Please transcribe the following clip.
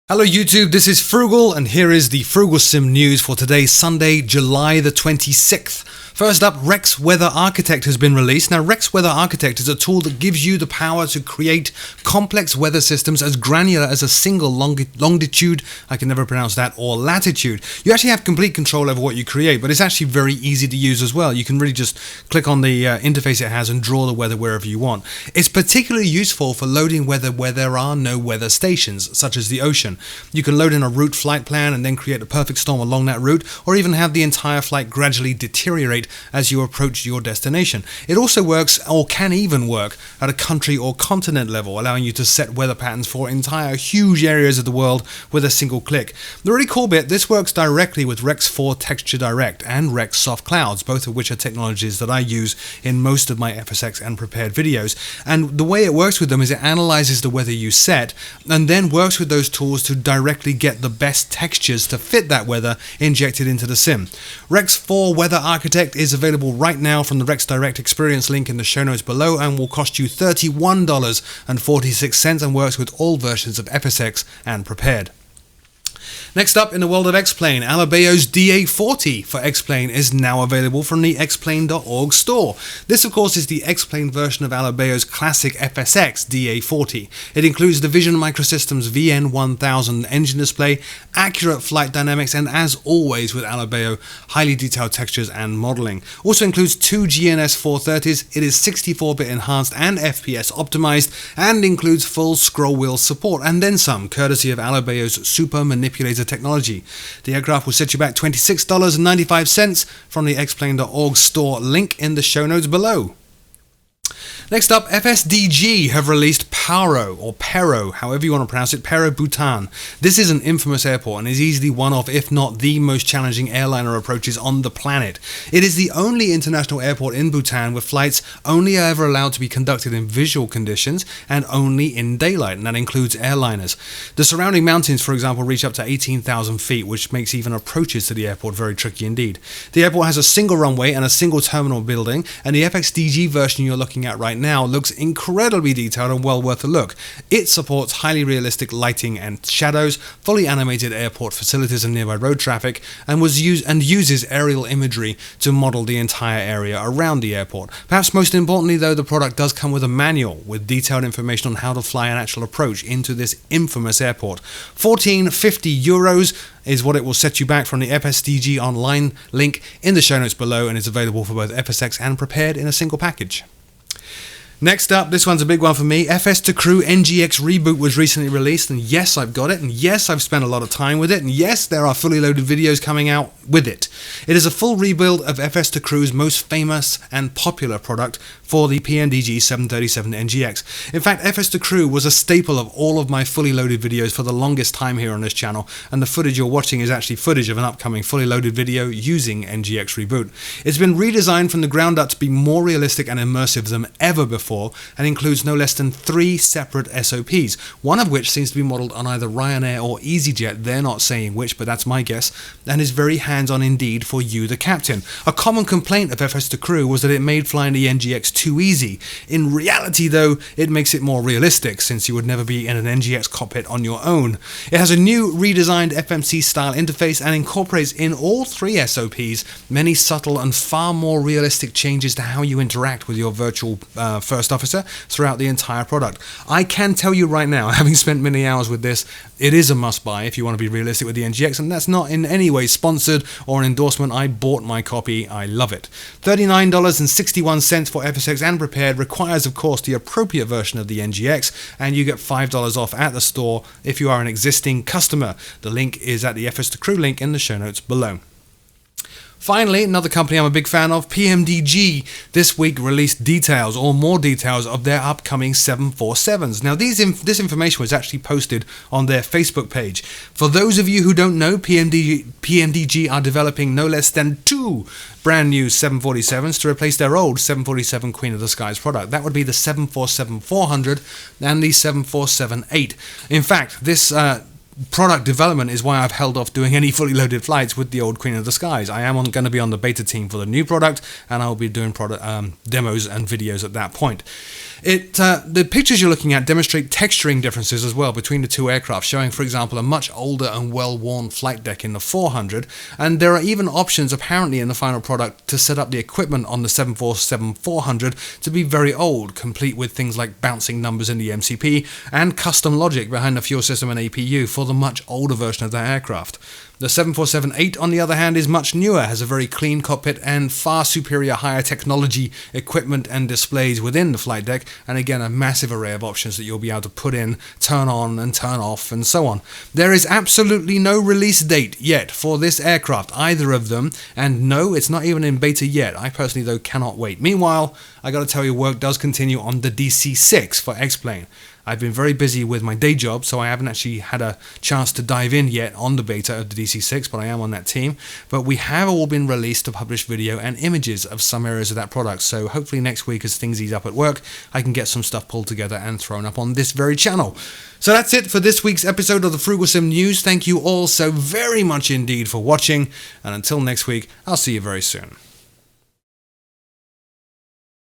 Hello YouTube, this is Frugal and here is the Frooglesim news for today, Sunday, July the 26th. First up, Rex Weather Architect has been released. Now, Rex Weather Architect is a tool that gives you the power to create complex weather systems as granular as a single longitude, I can never pronounce that, or latitude. You actually have complete control over what you create, but it's actually very easy to use as well. You can really just click on the interface it has and draw the weather wherever you want. It's particularly useful for loading weather where there are no weather stations, such as the ocean. You can load in a route flight plan and then create a perfect storm along that route, or even have the entire flight gradually deteriorate as you approach your destination. It also works, or can even work, at a country or continent level, allowing you to set weather patterns for entire huge areas of the world with a single click. The really cool bit, this works directly with Rex 4 Texture Direct and Rex Soft Clouds, both of which are technologies that I use in most of my FSX and prepared videos. And the way it works with them is it analyzes the weather you set and then works with those tools to directly get the best textures to fit that weather injected into the sim. Rex 4 Weather Architect is available right now from the Rex Direct Experience link in the show notes below and will cost you $31.46 and works with all versions of FSX and prepared. Next up, in the world of X-Plane, Alabeo's DA40 for X-Plane is now available from the xplane.org store. This, of course, is the X-Plane version of Alabeo's classic FSX DA40. It includes the Vision Microsystems VN1000 engine display, accurate flight dynamics, and as always with Alabeo, highly detailed textures and modeling. Also includes two GNS 430s, it is 64-bit enhanced and FPS optimized, and includes full scroll wheel support, and then some, courtesy of Alabeo's super manipulator technology. The aircraft will set you back $26.95 from the xplane.org store link in the show notes below. Next up, FSDG have released Paro, or Pero, however you want to pronounce it, Pero Bhutan. This is an infamous airport and is easily one of, if not the most challenging airliner approaches on the planet. It is the only international airport in Bhutan with flights only ever allowed to be conducted in visual conditions and only in daylight, and that includes airliners. The surrounding mountains, for example, reach up to 18,000 feet, which makes even approaches to the airport very tricky indeed. The airport has a single runway and a single terminal building, and the FSDG version you're looking at right now looks incredibly detailed and well worth a look. It supports highly realistic lighting and shadows, fully animated airport facilities and nearby road traffic, and uses aerial imagery to model the entire area around the airport. Perhaps most importantly though, the product does come with a manual with detailed information on how to fly an actual approach into this infamous airport. €1450 is what it will set you back from the FSDG online link in the show notes below, and is available for both FSX and prepared in a single package. Next up, this one's a big one for me. FS to Crew NGX Reboot was recently released, and yes, I've got it, and yes, I've spent a lot of time with it, and yes, there are fully loaded videos coming out with it. It is a full rebuild of FS to Crew's most famous and popular product for the PMDG 737 NGX. In fact, FS to Crew was a staple of all of my fully loaded videos for the longest time here on this channel, and the footage you're watching is actually footage of an upcoming fully loaded video using NGX Reboot. It's been redesigned from the ground up to be more realistic and immersive than ever before, and includes no less than 3 separate SOPs, one of which seems to be modelled on either Ryanair or EasyJet, they're not saying which, but that's my guess, and is very hands-on indeed for you, the captain. A common complaint of FS to Crew was that it made flying the NGX too easy. In reality though, it makes it more realistic, since you would never be in an NGX cockpit on your own. It has a new redesigned FMC style interface and incorporates in all 3 SOPs many subtle and far more realistic changes to how you interact with your virtual first officer throughout the entire product. I can tell you right now, having spent many hours with this, it is a must-buy if you want to be realistic with the NGX, and that's not in any way sponsored or an endorsement. I bought my copy, I love it. $39.61 for FSX and prepared requires, of course, the appropriate version of the NGX, and you get $5 off at the store if you are an existing customer. The link is at the FS to Crew link in the show notes below. Finally, another company I'm a big fan of, PMDG, this week released details, or more details, of their upcoming 747s. Now, this information was actually posted on their Facebook page. For those of you who don't know, PMDG are developing no less than 2 brand new 747s to replace their old 747 Queen of the Skies product. That would be the 747-400 and the 747-8. In fact, this product development is why I've held off doing any fully loaded flights with the old Queen of the Skies. I am going to be on the beta team for the new product, and I'll be doing product demos and videos at that point. The pictures you're looking at demonstrate texturing differences as well between the two aircraft, showing, for example, a much older and well-worn flight deck in the 400, and there are even options apparently in the final product to set up the equipment on the 747-400 to be very old, complete with things like bouncing numbers in the MCP and custom logic behind the fuel system and APU for the much older version of that aircraft. The 747-8, on the other hand, is much newer, has a very clean cockpit and far superior higher technology equipment and displays within the flight deck, and again a massive array of options that you'll be able to put in, turn on and turn off and so on. There is absolutely no release date yet for this aircraft, either of them, and no, it's not even in beta yet. I personally though cannot wait. Meanwhile, I gotta tell you, work does continue on the DC-6 for X-Plane. I've been very busy with my day job, so I haven't actually had a chance to dive in yet on the beta of the DC-6, but I am on that team. But we have all been released to publish video and images of some areas of that product, so hopefully next week as things ease up at work, I can get some stuff pulled together and thrown up on this very channel. So that's it for this week's episode of the Frooglesim News. Thank you all so very much indeed for watching, and until next week, I'll see you very soon.